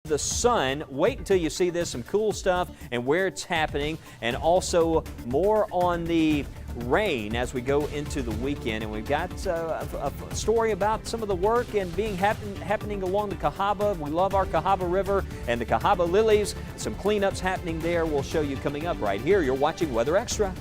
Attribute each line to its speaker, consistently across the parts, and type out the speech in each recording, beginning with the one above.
Speaker 1: The sun. Wait until you see this, some cool stuff and where it's happening, and also more on the rain as we go into the weekend. And we've got a story about some of the work and happening along the Cahaba. We love our Cahaba River and the Cahaba lilies. Some cleanups happening there. We'll show you coming up right here. You're watching Weather Extra.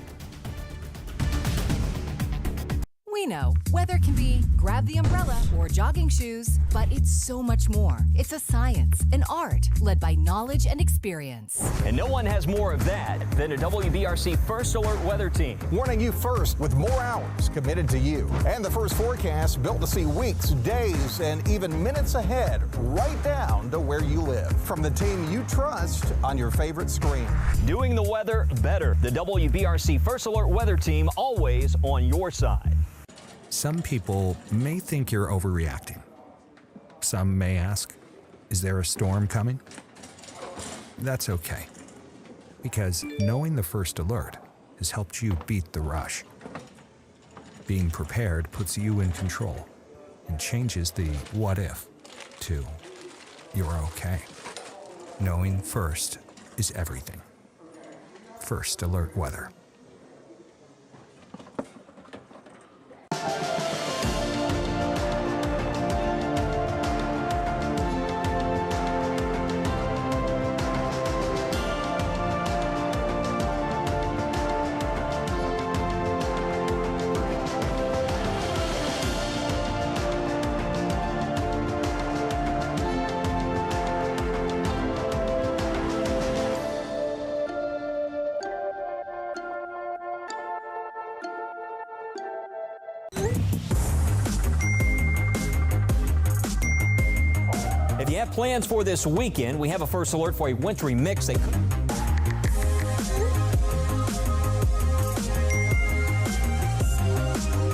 Speaker 2: We know weather can be grab the umbrella or jogging shoes, but it's so much more. It's a science, an art, led by knowledge and experience.
Speaker 1: And no one has more of that than a WBRC First Alert weather team.
Speaker 3: Warning you first with more hours committed to you. And the first forecast built to see weeks, days, and even minutes ahead, right down to where you live. From the team you trust on your favorite screen.
Speaker 1: Doing the weather better. The WBRC First Alert weather team, always on your side.
Speaker 4: Some people may think you're overreacting. Some may ask, is there a storm coming? That's okay, because knowing the first alert has helped you beat the rush. Being prepared puts you in control and changes the what if to you're okay. Knowing first is everything. First Alert Weather.
Speaker 1: If you have plans for this weekend, we have a first alert for a wintry mix.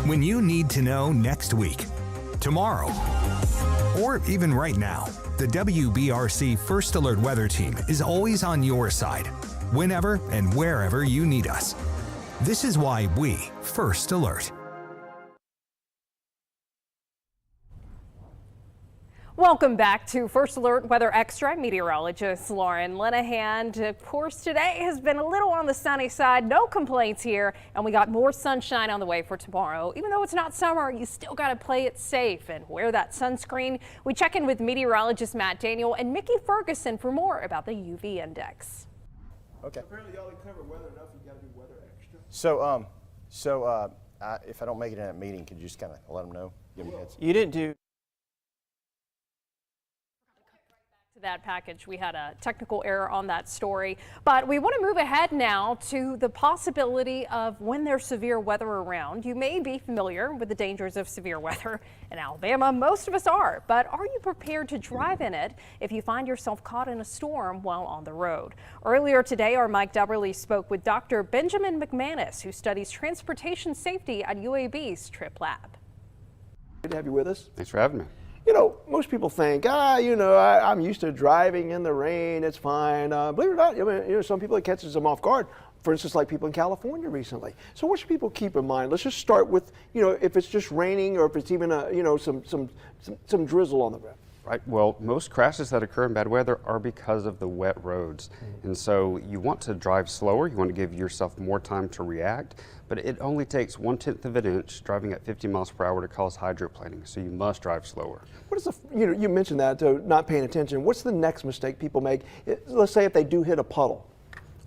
Speaker 4: When you need to know next week, tomorrow, or even right now, the WBRC First Alert Weather Team is always on your side, whenever and wherever you need us. This is why we First Alert.
Speaker 5: Welcome back to First Alert Weather Extra. Meteorologist Lauren Linehan. Of course, today has been a little on the sunny side. No complaints here. And we got more sunshine on the way for tomorrow. Even though it's not summer, you still got to play it safe and wear that sunscreen. We check in with meteorologist Matt Daniel and Mickey Ferguson for more about the UV index.
Speaker 6: Okay. Apparently y'all didn't cover weather enough. You got to do weather extra.
Speaker 7: So if I don't make it in that meeting, could you just kind of let them know? Give me a heads.
Speaker 6: You didn't do.
Speaker 5: That package. We had a technical error on that story, but we want to move ahead now to the possibility of when there's severe weather around. You may be familiar with the dangers of severe weather in Alabama. Most of us are, but are you prepared to drive in it if you find yourself caught in a storm while on the road? Earlier today, our Mike Dubberly spoke with Dr. Benjamin McManus, who studies transportation safety at UAB's Trip Lab.
Speaker 6: Good to have you with us.
Speaker 8: Thanks for having me.
Speaker 6: You know, most people think, I'm used to driving in the rain, it's fine. Believe it or not, some people, it catches them off guard. For instance, like people in California recently. So what should people keep in mind? Let's just start with, if it's just raining or if it's even, some drizzle on the road.
Speaker 8: Right. Well, most crashes that occur in bad weather are because of the wet roads. And so you want to drive slower. You want to give yourself more time to react. But it only takes 1/10 of an inch driving at 50 miles per hour to cause hydroplaning. So you must drive slower.
Speaker 6: What is you mentioned that, not paying attention. What's the next mistake people make? Let's say if they do hit a puddle.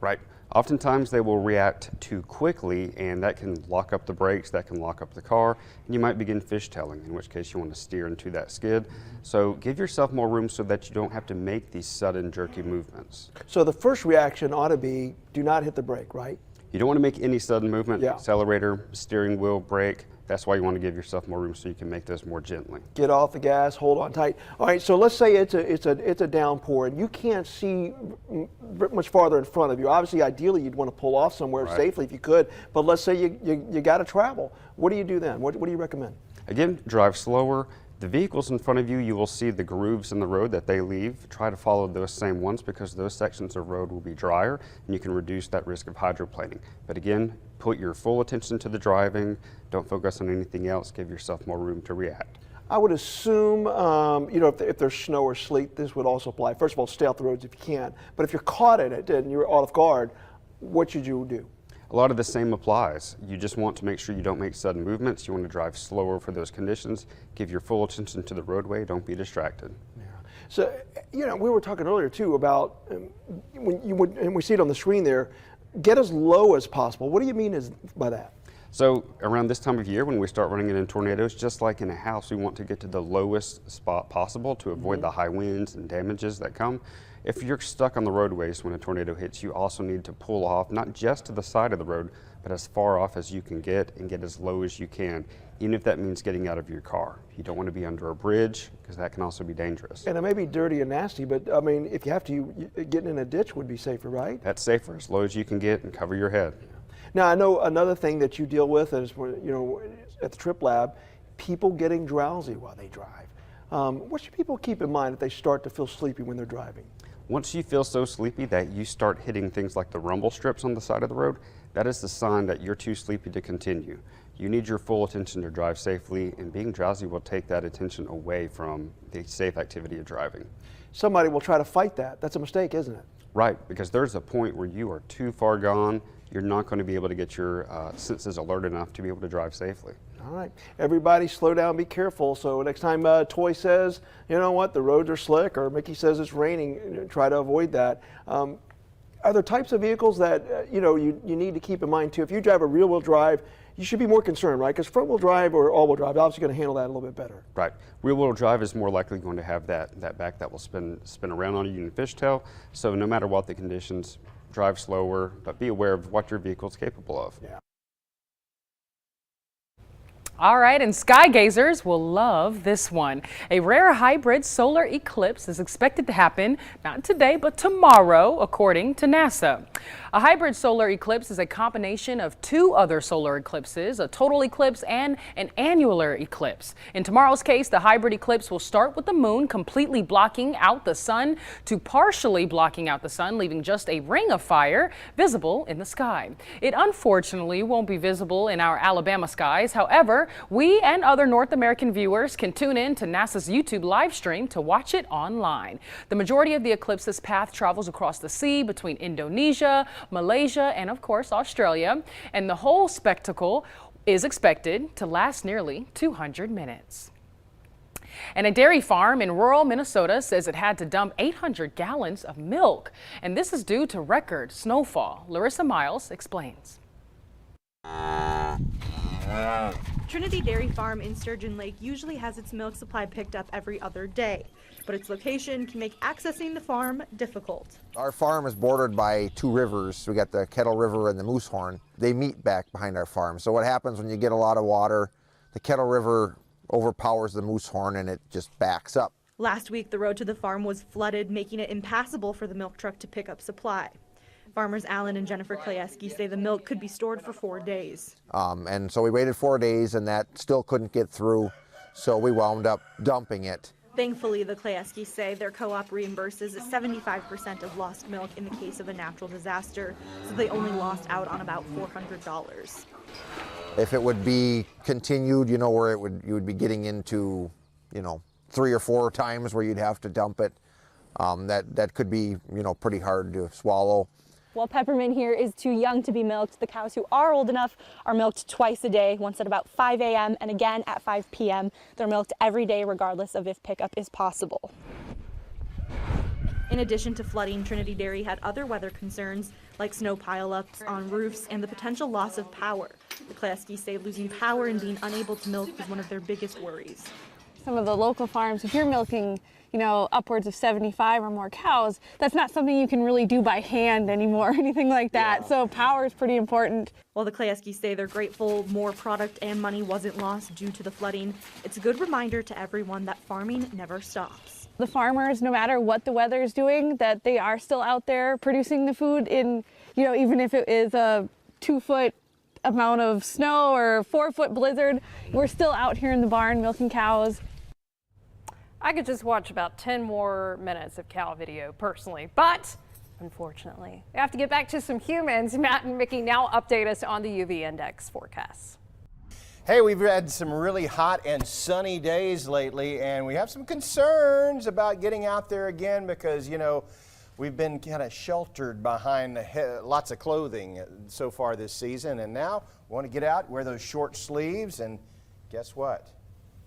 Speaker 8: Right. Oftentimes they will react too quickly, and that can lock up the brakes, that can lock up the car, and you might begin fishtailing, in which case you want to steer into that skid. So give yourself more room so that you don't have to make these sudden jerky movements.
Speaker 6: So the first reaction ought to be, do not hit the brake, right?
Speaker 8: You don't want to make any sudden movement,
Speaker 6: Yeah.
Speaker 8: Accelerator, steering wheel, brake. That's why you want to give yourself more room so you can make those more gently.
Speaker 6: Get off the gas, hold on tight. All right, so let's say it's a downpour and you can't see much farther in front of you. Obviously, ideally, you'd want to pull off somewhere safely if you could, but let's say you got to travel. What do you do then? What do you recommend?
Speaker 8: Again, drive slower. The vehicles in front of you, you will see the grooves in the road that they leave. Try to follow those same ones because those sections of road will be drier and you can reduce that risk of hydroplaning. But again, put your full attention to the driving. Don't focus on anything else. Give yourself more room to react.
Speaker 6: I would assume, you know, if there's snow or sleet, this would also apply. First of all, stay off the roads if you can. But if you're caught in it and you're off guard, what should you do?
Speaker 8: A lot of the same applies. You just want to make sure you don't make sudden movements. You want to drive slower for those conditions. Give your full attention to the roadway. Don't be distracted.
Speaker 6: Yeah. So, you know, we were talking earlier too about when you would, and we see it on the screen there, get as low as possible. What do you mean by that?
Speaker 8: So around this time of year, when we start running into tornadoes, just like in a house, we want to get to the lowest spot possible to avoid the high winds and damages that come. If you're stuck on the roadways when a tornado hits, you also need to pull off, not just to the side of the road, but as far off as you can get and get as low as you can, even if that means getting out of your car. You don't want to be under a bridge because that can also be dangerous.
Speaker 6: And it may be dirty and nasty, but I mean, if you have to, getting in a ditch would be safer, right?
Speaker 8: That's safer, as low as you can get and cover your head.
Speaker 6: Now, I know another thing that you deal with is, you know, at the Trip Lab, people getting drowsy while they drive. What should people keep in mind if they start to feel sleepy when they're driving?
Speaker 8: Once you feel so sleepy that you start hitting things like the rumble strips on the side of the road, that is the sign that you're too sleepy to continue. You need your full attention to drive safely, and being drowsy will take that attention away from the safe activity of driving.
Speaker 6: Somebody will try to fight that. That's a mistake, isn't it?
Speaker 8: Right, because there's a point where you are too far gone. You're not going to be able to get your senses alert enough to be able to drive safely.
Speaker 6: All right, everybody slow down, be careful. So next time Toy says, you know what, the roads are slick, or Mickey says it's raining, try to avoid that. Are there types of vehicles that you know you need to keep in mind too? If you drive a rear-wheel drive, you should be more concerned, right? Because front-wheel drive or all-wheel drive, obviously going to handle that a little bit better.
Speaker 8: Right. Rear-wheel drive is more likely going to have that back that will spin around on you in fishtail. So no matter what the conditions, drive slower, but be aware of what your vehicle is capable of.
Speaker 6: Yeah.
Speaker 9: All right, and sky gazers will love this one. A rare hybrid solar eclipse is expected to happen not today, but tomorrow, according to NASA. A hybrid solar eclipse is a combination of two other solar eclipses, a total eclipse and an annular eclipse. In tomorrow's case, the hybrid eclipse will start with the moon completely blocking out the sun to partially blocking out the sun, leaving just a ring of fire visible in the sky. It unfortunately won't be visible in our Alabama skies. However, we and other North American viewers can tune in to NASA's YouTube live stream to watch it online. The majority of the eclipse's path travels across the sea between Indonesia, Malaysia, and of course Australia, and the whole spectacle is expected to last nearly 200 minutes. And a dairy farm in rural Minnesota says it had to dump 800 gallons of milk, and this is due to record snowfall. Larissa Miles explains.
Speaker 10: Trinity Dairy Farm in Sturgeon Lake usually has its milk supply picked up every other day, but its location can make accessing the farm difficult.
Speaker 11: Our farm is bordered by two rivers. We got the Kettle River and the Moosehorn. They meet back behind our farm. So what happens when you get a lot of water, the Kettle River overpowers the Moosehorn and it just backs up.
Speaker 10: Last week, the road to the farm was flooded, making it impassable for the milk truck to pick up supply. Farmers Alan and Jennifer Kleyeski say the milk could be stored for 4 days.
Speaker 11: And so we waited 4 days and that still couldn't get through, so we wound up dumping it.
Speaker 10: Thankfully, the Kleyeski say their co-op reimburses 75% of lost milk in the case of a natural disaster, so they only lost out on about $400.
Speaker 11: If it would be continued, you know, where you would be getting into, you know, 3 or 4 times where you'd have to dump it, that could be, you know, pretty hard to swallow.
Speaker 12: While Peppermint here is too young to be milked, the cows who are old enough are milked twice a day, once at about 5 a.m. and again at 5 p.m. They're milked every day regardless of if pickup is possible.
Speaker 10: In addition to flooding, Trinity Dairy had other weather concerns like snow pileups on roofs and the potential loss of power. The Kleyeski say losing power and being unable to milk was one of their biggest worries.
Speaker 12: Some of the local farms, if you're milking, you know, upwards of 75 or more cows, that's not something you can really do by hand anymore or anything like that. Yeah. So power is pretty important.
Speaker 10: While the Kleyeski say they're grateful more product and money wasn't lost due to the flooding, it's a good reminder to everyone that farming never stops.
Speaker 12: The farmers, no matter what the weather is doing, that they are still out there producing the food in, you know, even if it is a 2-foot amount of snow or a 4-foot blizzard, we're still out here in the barn milking cows.
Speaker 5: I could just watch about 10 more minutes of cow video personally, but unfortunately, we have to get back to some humans. Matt and Mickey now update us on the UV index forecasts.
Speaker 7: Hey, we've had some really hot and sunny days lately, and we have some concerns about getting out there again because, you know, we've been kind of sheltered behind lots of clothing so far this season, and now we want to get out, wear those short sleeves, and guess what?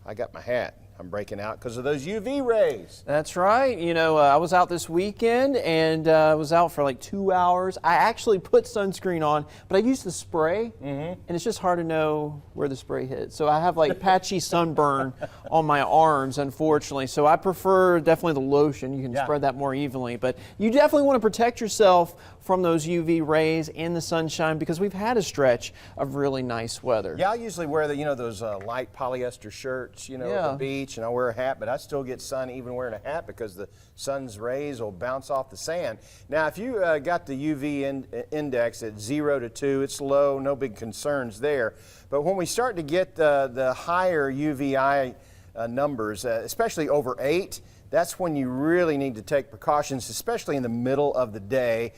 Speaker 7: I got my hat. I'm breaking out because of those UV rays.
Speaker 13: That's right. You know, I was out this weekend and was out for like 2 hours. I actually put sunscreen on, but I used the spray, and it's just hard to know where the spray hit. So I have like patchy sunburn on my arms, unfortunately. So I prefer definitely the lotion. You can spread that more evenly, but you definitely want to protect yourself from those UV rays and the sunshine because we've had a stretch of really nice weather.
Speaker 7: Yeah, I usually wear the, you know, those light polyester shirts, you know, at the beach, and I wear a hat, but I still get sun even wearing a hat because the sun's rays will bounce off the sand. Now, if you got the UV index at 0 to 2, it's low, no big concerns there. But when we start to get the higher UVI numbers, especially over 8, that's when you really need to take precautions, especially in the middle of the day.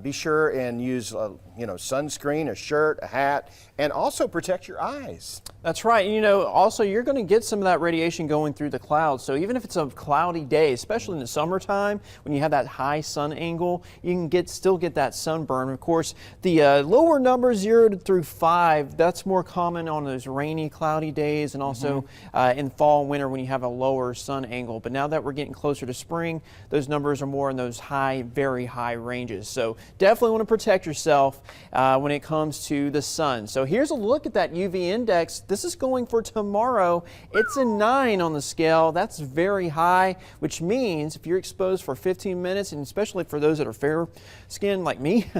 Speaker 7: Be sure and use, you know, sunscreen, a shirt, a hat, and also protect your eyes.
Speaker 13: That's right. And, you know, also you're going to get some of that radiation going through the clouds. So even if it's a cloudy day, especially in the summertime, when you have that high sun angle, you can still get that sunburn. Of course, the lower numbers 0 through 5, that's more common on those rainy, cloudy days, and also in fall and winter when you have a lower sun angle. But now that we're getting closer to spring, those numbers are more in those high, very high ranges. So definitely want to protect yourself when it comes to the sun. So here's a look at that UV index. This is going for tomorrow. It's a 9 on the scale. That's very high, which means if you're exposed for 15 minutes, and especially for those that are fair skinned like me,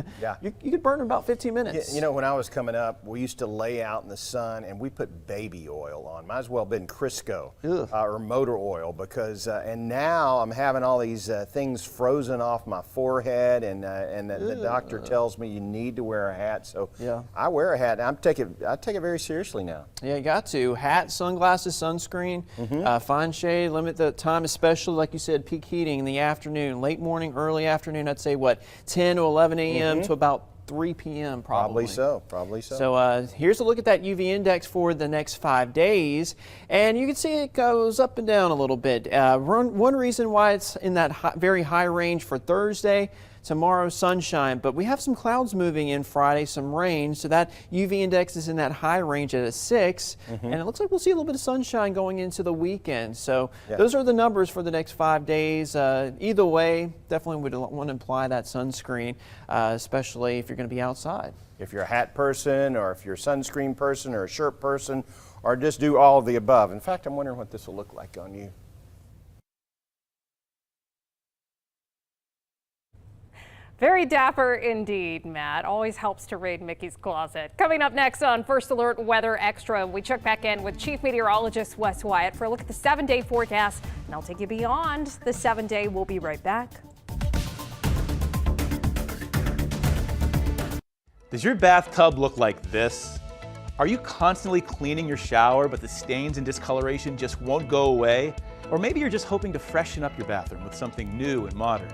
Speaker 13: you could burn in about 15 minutes.
Speaker 7: You know, when I was coming up, we used to lay out in the sun and we put baby oil on. Might as well have been Crisco or motor oil because, and now I'm having all these things frozen off my forehead, and the doctor tells me you need to wear a hat. So I wear a hat. I take it very seriously now.
Speaker 13: Yeah, you got to. Hat, sunglasses, sunscreen, fine shade, limit the time, especially like you said, peak heating in the afternoon, late morning, early afternoon. I'd say what, 10 to 11 a.m. to about 3 p.m. probably.
Speaker 7: Probably so.
Speaker 13: So here's a look at that UV index for the next 5 days, and you can see it goes up and down a little bit. One reason why it's in that very high range for Thursday. Tomorrow, sunshine, but we have some clouds moving in Friday, some rain, so that UV index is in that high range at a 6, and it looks like we'll see a little bit of sunshine going into the weekend. So those are the numbers for the next 5 days. Either way, definitely would want to apply that sunscreen, especially if you're going to be outside.
Speaker 7: If you're a hat person, or if you're a sunscreen person, or a shirt person, or just do all of the above. In fact, I'm wondering what this will look like on you.
Speaker 5: Very dapper indeed, Matt. Always helps to raid Mickey's closet. Coming up next on First Alert Weather Extra, we check back in with Chief Meteorologist Wes Wyatt for a look at the 7-day forecast, and I'll take you beyond the 7-day. We'll be right back.
Speaker 14: Does your bathtub look like this? Are you constantly cleaning your shower, but the stains and discoloration just won't go away? Or maybe you're just hoping to freshen up your bathroom with something new and modern.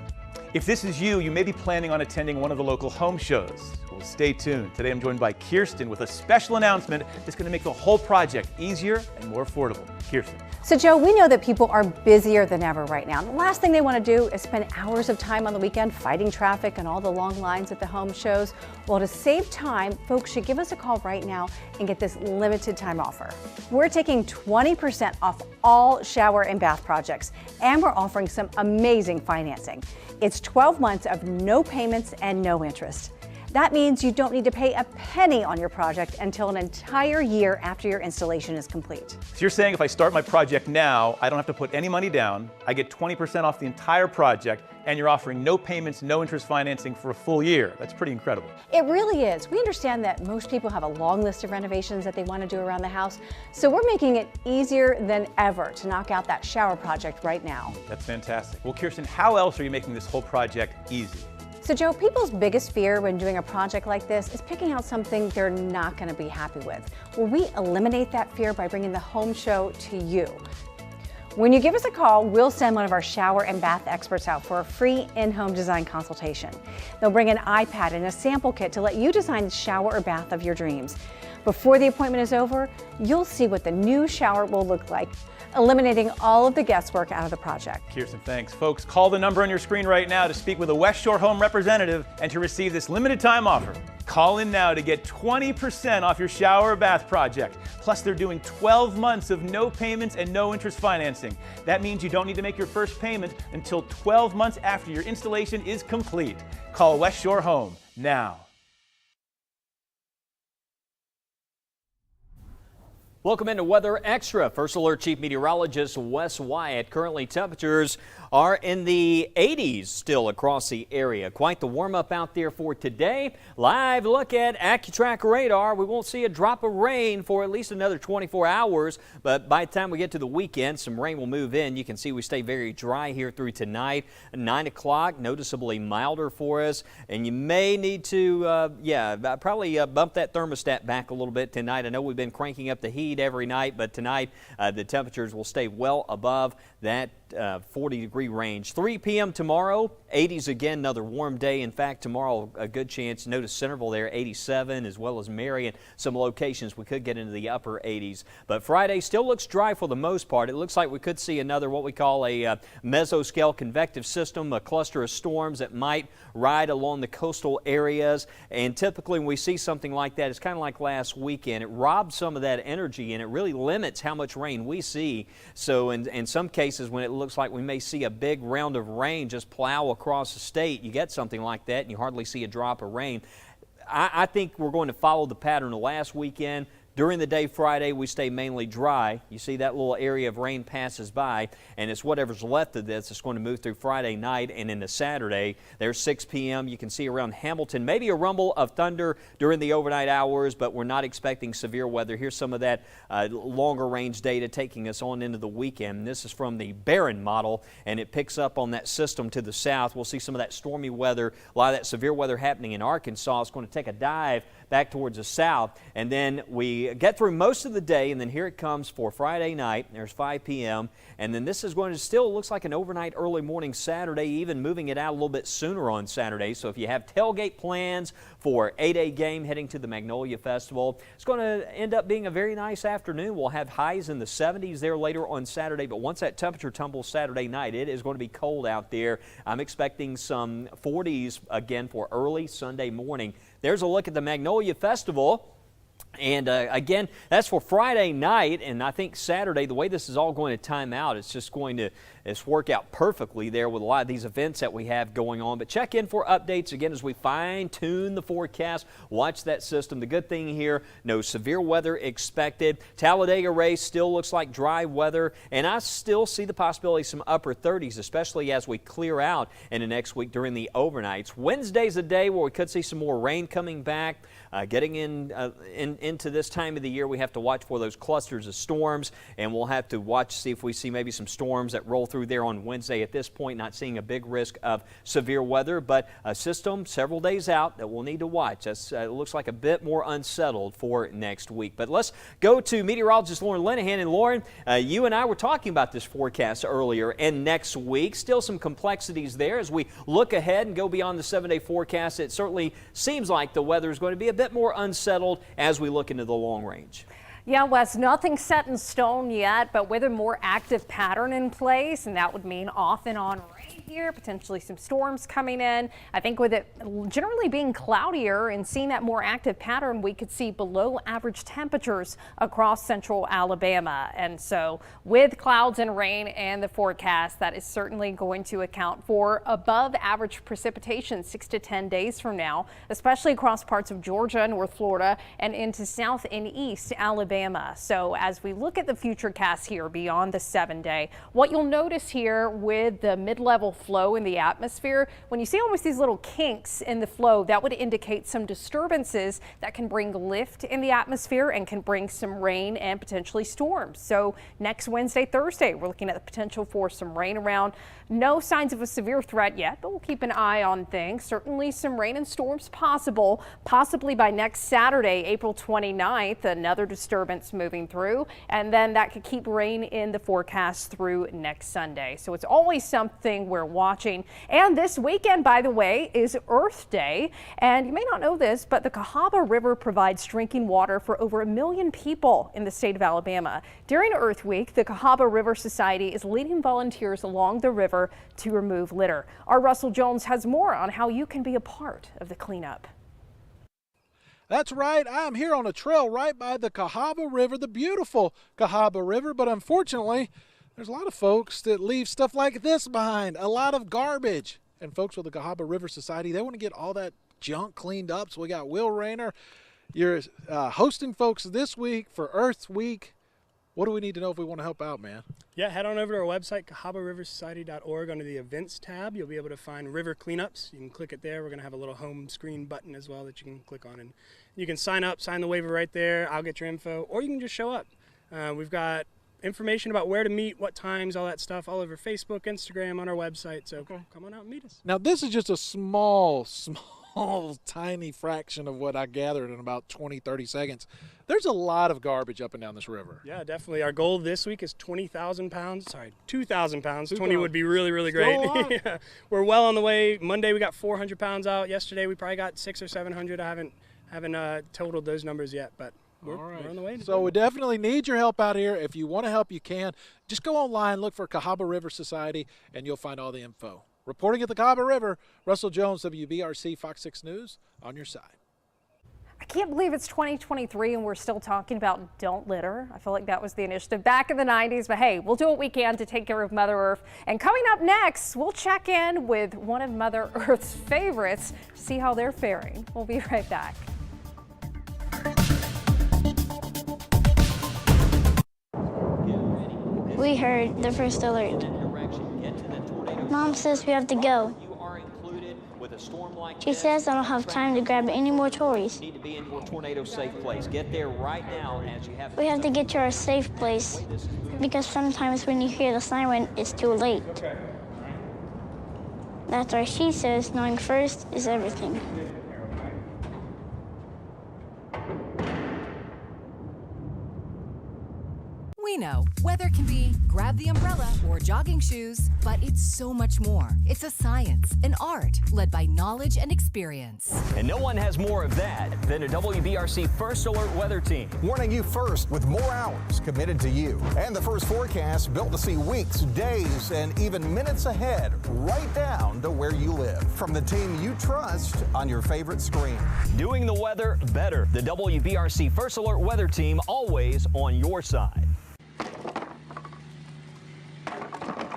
Speaker 14: If this is you, you may be planning on attending one of the local home shows. Well, stay tuned. Today I'm joined by Kirsten with a special announcement that's going to make the whole project easier and more affordable. Kirsten.
Speaker 15: So Joe, we know that people are busier than ever right now. The last thing they want to do is spend hours of time on the weekend fighting traffic and all the long lines at the home shows. Well, to save time, folks should give us a call right now and get this limited time offer. We're taking 20% off all shower and bath projects, and we're offering some amazing financing. It's 12 months of no payments and no interest. That means you don't need to pay a penny on your project until an entire year after your installation is complete.
Speaker 14: So you're saying if I start my project now, I don't have to put any money down, I get 20% off the entire project, and you're offering no payments, no interest financing for a full year. That's pretty incredible.
Speaker 15: It really is. We understand that most people have a long list of renovations that they want to do around the house, so we're making it easier than ever to knock out that shower project right now.
Speaker 14: That's fantastic. Well, Kirsten, how else are you making this whole project easy?
Speaker 15: So Joe, people's biggest fear when doing a project like this is picking out something they're not going to be happy with. Well, we eliminate that fear by bringing the home show to you. When you give us a call, we'll send one of our shower and bath experts out for a free in-home design consultation. They'll bring an iPad and a sample kit to let you design the shower or bath of your dreams. Before the appointment is over, you'll see what the new shower will look like, eliminating all of the guesswork out of the project.
Speaker 14: Kirsten, thanks. Folks, call the number on your screen right now to speak with a West Shore Home representative and to receive this limited time offer. Call in now to get 20% off your shower or bath project. Plus, they're doing 12 months of no payments and no interest financing. That means you don't need to make your first payment until 12 months after your installation is complete. Call West Shore Home now.
Speaker 1: Welcome into Weather Extra. First Alert Chief Meteorologist Wes Wyatt. Currently, temperatures are in the 80s still across the area. Quite the warm-up out there for today. Live look at AccuTrack radar. We won't see a drop of rain for at least another 24 hours, but by the time we get to the weekend, some rain will move in. You can see we stay very dry here through tonight. 9 o'clock, noticeably milder for us, and you may need to, probably bump that thermostat back a little bit tonight. I know we've been cranking up the heat every night, but tonight the temperatures will stay well above that 40-degree range. 3 p.m. tomorrow, 80s again, another warm day. In fact, tomorrow a good chance. Notice Centerville there, 87, as well as Marion. Some locations we could get into the upper 80s. But Friday still looks dry for the most part. It looks like we could see another what we call a mesoscale convective system, a cluster of storms that might ride along the coastal areas. And typically when we see something like that, it's kind of like last weekend. It robs some of that energy and it really limits how much rain we see. So in some cases when it looks like we may see a big round of rain just plow across the state, you get something like that and you hardly see a drop of rain. I think we're going to follow the pattern of last weekend. During the day Friday, we stay mainly dry. You see that little area of rain passes by, and it's whatever's left of this that's going to move through Friday night and into Saturday. There's 6 p.m. You can see around Hamilton, maybe a rumble of thunder during the overnight hours, but we're not expecting severe weather. Here's some of that longer range data taking us on into the weekend. This is from the Barron model, and it picks up on that system to the south. We'll see some of that stormy weather, a lot of that severe weather happening in Arkansas. It's going to take a dive back towards the south, and then we get through most of the day, and then here it comes for Friday night. There's 5 p.m. and then this is going to still looks like an overnight early morning Saturday, even moving it out a little bit sooner on Saturday. So if you have tailgate plans for 8A game heading to the Magnolia Festival, it's going to end up being a very nice afternoon. We'll have highs in the 70s there later on Saturday, but once that temperature tumbles Saturday night, it is going to be cold out there. I'm expecting some 40s again for early Sunday morning. There's a look at the Magnolia Festival. And again, that's for Friday night, and I think Saturday, the way this is all going to time out, it's just going to work out perfectly there with a lot of these events that we have going on. But check in for updates again as we fine-tune the forecast. Watch that system. The good thing here, no severe weather expected. Talladega race still looks like dry weather, and I still see the possibility of some upper 30s, especially as we clear out in the next week during the overnights. Wednesday's a day where we could see some more rain coming back. Getting into this time of the year, we have to watch for those clusters of storms, and we'll have to watch, see if we see maybe some storms that roll through there on Wednesday. At this point, not seeing a big risk of severe weather, but a system several days out that we'll need to watch. It looks like a bit more unsettled for next week. But let's go to meteorologist Lauren Linehan. And Lauren, you and I were talking about this forecast earlier, and next week, still some complexities there as we look ahead and go beyond the 7-day forecast. It certainly seems like the weather is going to be a bit more unsettled as we look into the long range.
Speaker 5: Yeah, Wes, nothing set in stone yet, but with a more active pattern in place, and that would mean off and on rain here, potentially some storms coming in. I think with it generally being cloudier and seeing that more active pattern, we could see below average temperatures across central Alabama. And so with clouds and rain and the forecast, that is certainly going to account for above average precipitation 6 to 10 days from now, especially across parts of Georgia, North Florida, and into South and East Alabama. So as we look at the future cast here beyond the 7-day, what you'll notice here with the mid-level flow in the atmosphere. When you see almost these little kinks in the flow, that would indicate some disturbances that can bring lift in the atmosphere and can bring some rain and potentially storms. So next Wednesday, Thursday, we're looking at the potential for some rain around. No signs of a severe threat yet, but we'll keep an eye on things. Certainly some rain and storms possible, possibly by next Saturday, April 29th, another disturbance moving through, and then that could keep rain in the forecast through next Sunday. So it's always something we're watching. And this weekend, by the way, is Earth Day. And you may not know this, but the Cahaba River provides drinking water for over 1 million people in the state of Alabama. During Earth Week, the Cahaba River Society is leading volunteers along the river to remove litter. Our Russell Jones has more on how you can be a part of the cleanup.
Speaker 16: That's right. I'm here on a trail right by the Cahaba River, the beautiful Cahaba River, but unfortunately, there's a lot of folks that leave stuff like this behind, a lot of garbage. And folks with the Cahaba River Society, they want to get all that junk cleaned up. So we got Will Rayner. You're hosting folks this week for Earth Week. What do we need to know if we want to help out, man?
Speaker 17: Yeah, head on over to our website, cahabariversociety.org. Under the events tab, you'll be able to find river cleanups. You can click it there. We're going to have a little home screen button as well that you can click on. And you can sign up, sign the waiver right there. I'll get your info, or you can just show up. We've got information about where to meet, what times, all that stuff, all over Facebook, Instagram, on our website. So come on out and meet us.
Speaker 16: Now, this is just a small, tiny fraction of what I gathered in about 20, 30 seconds. There's a lot of garbage up and down this river.
Speaker 17: Yeah, definitely. Our goal this week is 20,000 pounds. Sorry, 2,000 pounds. 20 would be really, really great. Yeah. We're well on the way. Monday we got 400 pounds out. Yesterday we probably got 600 or 700. I haven't totaled those numbers yet, but we're on the way.
Speaker 16: So we definitely need your help out here. If you want to help, you can. Just go online, look for Cahaba River Society, and you'll find all the info. Reporting at the Cahaba River, Russell Jones, WBRC Fox 6 News, on your side.
Speaker 5: I can't believe it's 2023 and we're still talking about don't litter. I feel like that was the initiative back in the 90s, but hey, we'll do what we can to take care of Mother Earth. And coming up next, we'll check in with one of Mother Earth's favorites to see how they're faring. We'll be right back.
Speaker 18: We heard the first alert. Mom says we have to go. She says I don't have time to grab any more toys.
Speaker 1: Need to be in your tornado safe place. Get there right now as you have.
Speaker 18: We have to get to our safe place because sometimes when you hear the siren, it's too late. That's why she says knowing first is everything.
Speaker 2: We know weather can be grab the umbrella or jogging shoes, but it's so much more. It's a science, an art, led by knowledge and experience.
Speaker 1: And no one has more of that than a WBRC First Alert weather team.
Speaker 3: Warning you first with more hours committed to you. And the first forecast built to see weeks, days, and even minutes ahead, right down to where you live. From the team you trust on your favorite screen.
Speaker 1: Doing the weather better. The WBRC First Alert weather team, always on your side.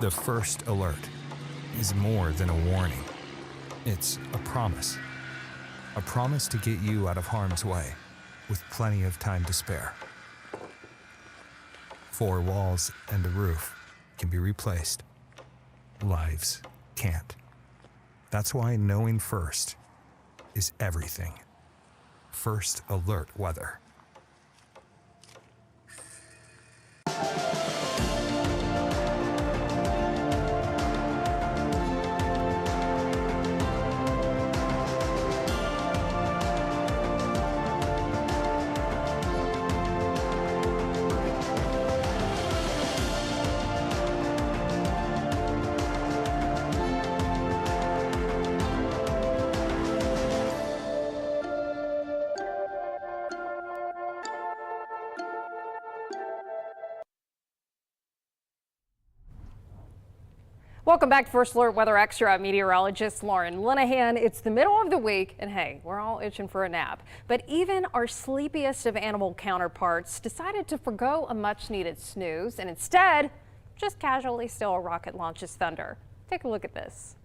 Speaker 4: The first alert is more than a warning. It's a promise. A promise to get you out of harm's way with plenty of time to spare. 4 walls and a roof can be replaced. Lives can't. That's why knowing first is everything. First Alert Weather.
Speaker 5: Welcome back to First Alert Weather Extra. I'm meteorologist Lauren Linehan. It's the middle of the week, and hey, we're all itching for a nap. But even our sleepiest of animal counterparts decided to forgo a much-needed snooze and instead just casually steal a rocket launch's thunder. Take a look at this.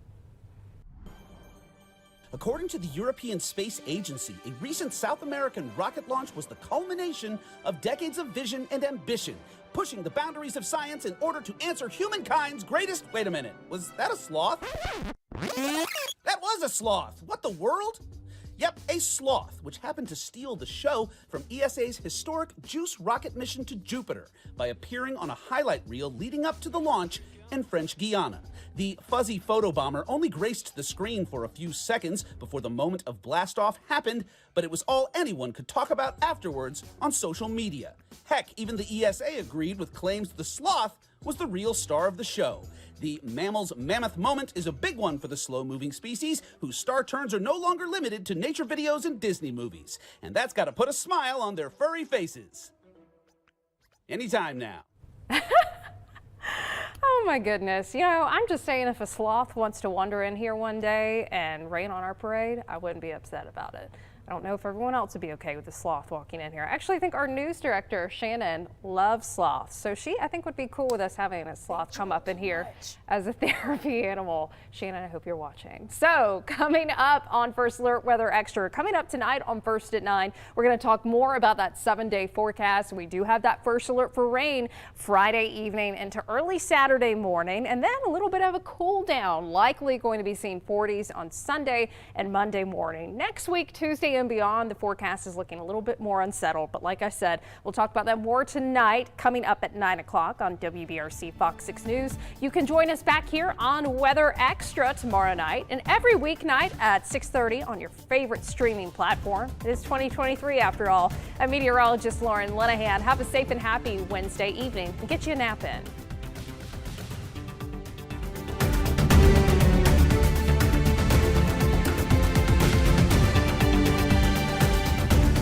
Speaker 19: According to the European Space Agency, a recent South American rocket launch was the culmination of decades of vision and ambition, pushing the boundaries of science in order to answer humankind's greatest... Wait a minute, was that a sloth? That was a sloth! What the world? Yep, a sloth, which happened to steal the show from ESA's historic JUICE rocket mission to Jupiter by appearing on a highlight reel leading up to the launch in French Guiana. The fuzzy photobomber only graced the screen for a few seconds before the moment of blastoff happened, but it was all anyone could talk about afterwards on social media. Heck, even the ESA agreed with claims the sloth was the real star of the show. The mammal's mammoth moment is a big one for the slow-moving species, whose star turns are no longer limited to nature videos and Disney movies. And that's got to put a smile on their furry faces. Anytime now.
Speaker 5: Oh my goodness. You know, I'm just saying if a sloth wants to wander in here one day and rain on our parade, I wouldn't be upset about it. I don't know if everyone else would be okay with the sloth walking in here. Actually, I think our news director, Shannon, loves sloths. So she, I think, would be cool with us having a sloth come up in here as a therapy animal. Shannon, I hope you're watching. So coming up on First Alert Weather Extra, coming up tonight on First at 9, we're going to talk more about that 7-day forecast. We do have that first alert for rain Friday evening into early Saturday morning, and then a little bit of a cool down, likely going to be seeing 40s on Sunday and Monday morning. Next week, Tuesday and beyond, the forecast is looking a little bit more unsettled, but like I said, we'll talk about that more tonight coming up at 9 o'clock on WBRC Fox 6 News. You can join us back here on Weather Extra tomorrow night and every weeknight at 6:30 on your favorite streaming platform. It is 2023 after all. I'm meteorologist Lauren Linehan. Have a safe and happy Wednesday evening and get you a nap in.